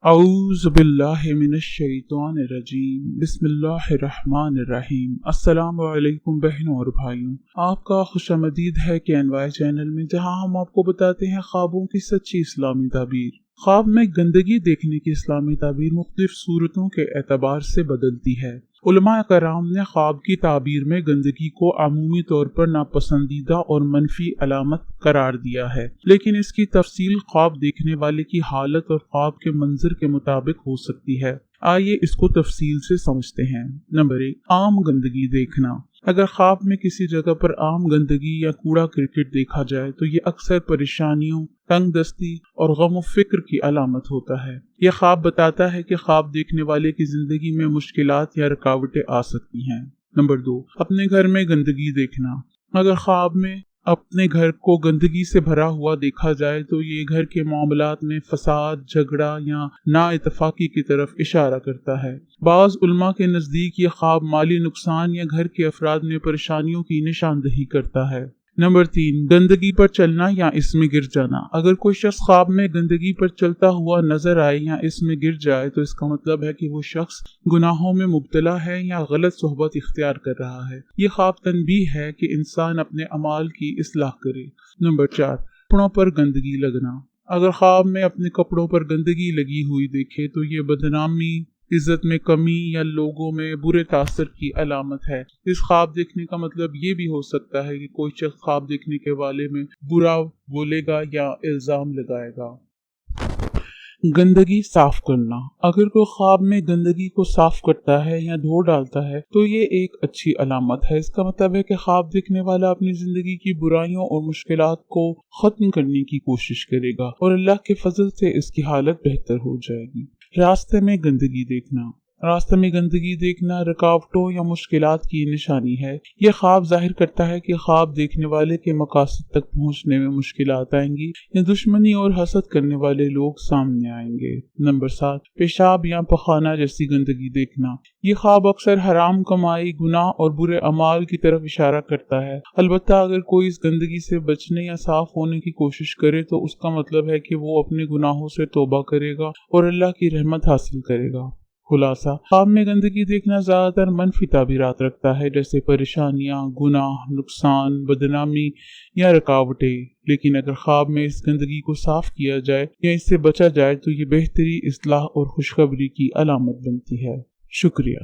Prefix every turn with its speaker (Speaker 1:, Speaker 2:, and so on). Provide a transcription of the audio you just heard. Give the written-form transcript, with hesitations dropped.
Speaker 1: اعوذ باللہ من الشیطان الرجیم بسم اللہ الرحمن الرحیم۔ السلام علیکم بہنوں اور بھائیوں، آپ کا خوش آمدید ہے KNY چینل میں، جہاں ہم آپ کو بتاتے ہیں خوابوں کی سچی اسلامی تعبیر۔ خواب میں گندگی دیکھنے کی اسلامی تعبیر مختلف صورتوں کے اعتبار سے بدلتی ہے۔ علماء کرام نے خواب کی تعبیر میں گندگی کو عمومی طور پر ناپسندیدہ اور منفی علامت قرار دیا ہے، لیکن اس کی تفصیل خواب دیکھنے والے کی حالت اور خواب کے منظر کے مطابق ہو سکتی ہے۔ آئیے اس کو تفصیل سے سمجھتے ہیں۔ نمبر 1، عام گندگی دیکھنا۔ اگر خواب میں کسی جگہ پر عام گندگی یا کوڑا کرکٹ دیکھا جائے تو یہ اکثر پریشانیوں، تنگ دستی اور غم و فکر کی علامت ہوتا ہے۔ یہ خواب بتاتا ہے کہ خواب دیکھنے والے کی زندگی میں مشکلات یا رکاوٹیں آ سکتی ہیں۔ نمبر 2، اپنے گھر میں گندگی دیکھنا۔ اگر خواب میں اپنے گھر کو گندگی سے بھرا ہوا دیکھا جائے تو یہ گھر کے معاملات میں فساد، جھگڑا یا نا اتفاقی کی طرف اشارہ کرتا ہے۔ بعض علماء کے نزدیک یہ خواب مالی نقصان یا گھر کے افراد میں پریشانیوں کی نشاندہی کرتا ہے۔ نمبر 3، گندگی پر چلنا یا اس میں گر جانا۔ اگر کوئی شخص خواب میں گندگی پر چلتا ہوا نظر آئے یا اس میں گر جائے تو اس کا مطلب ہے کہ وہ شخص گناہوں میں مبتلا ہے یا غلط صحبت اختیار کر رہا ہے۔ یہ خواب تنبیہ ہے کہ انسان اپنے اعمال کی اصلاح کرے۔ نمبر 4، کپڑوں پر گندگی لگنا۔ اگر خواب میں اپنے کپڑوں پر گندگی لگی ہوئی دیکھے تو یہ بدنامی، عزت میں کمی یا لوگوں میں برے تاثر کی علامت ہے۔ اس خواب دیکھنے کا مطلب یہ بھی ہو سکتا ہے کہ کوئی شخص خواب دیکھنے کے بارے میں برا بولے گا یا الزام لگائے گا۔ گندگی صاف کرنا۔ اگر کوئی خواب میں گندگی کو صاف کرتا ہے یا دھو ڈالتا ہے تو یہ ایک اچھی علامت ہے۔ اس کا مطلب ہے کہ خواب دیکھنے والا اپنی زندگی کی برائیوں اور مشکلات کو ختم کرنے کی کوشش کرے گا اور اللہ کے فضل سے اس کی حالت بہتر ہو جائے گی۔ راستے میں گندگی دیکھنا۔ راستے میں گندگی دیکھنا رکاوٹوں یا مشکلات کی نشانی ہے۔ یہ خواب ظاہر کرتا ہے کہ خواب دیکھنے والے کے مقاصد تک پہنچنے میں مشکلات آئیں گی یا دشمنی اور حسد کرنے والے لوگ سامنے آئیں گے۔ نمبر 7، پیشاب یا پخانہ جیسی گندگی دیکھنا۔ یہ خواب اکثر حرام کمائی، گناہ اور برے اعمال کی طرف اشارہ کرتا ہے۔ البتہ اگر کوئی اس گندگی سے بچنے یا صاف ہونے کی کوشش کرے تو اس کا مطلب ہے کہ وہ اپنے گناہوں سے توبہ کرے گا اور اللہ کی رحمت حاصل کرے گا۔ خلاصہ، خواب میں گندگی دیکھنا زیادہ تر منفی تعبیرات رکھتا ہے، جیسے پریشانیاں، گناہ، نقصان، بدنامی یا رکاوٹیں، لیکن اگر خواب میں اس گندگی کو صاف کیا جائے یا اس سے بچا جائے تو یہ بہتری، اصلاح اور خوشخبری کی علامت بنتی ہے۔ شکریہ۔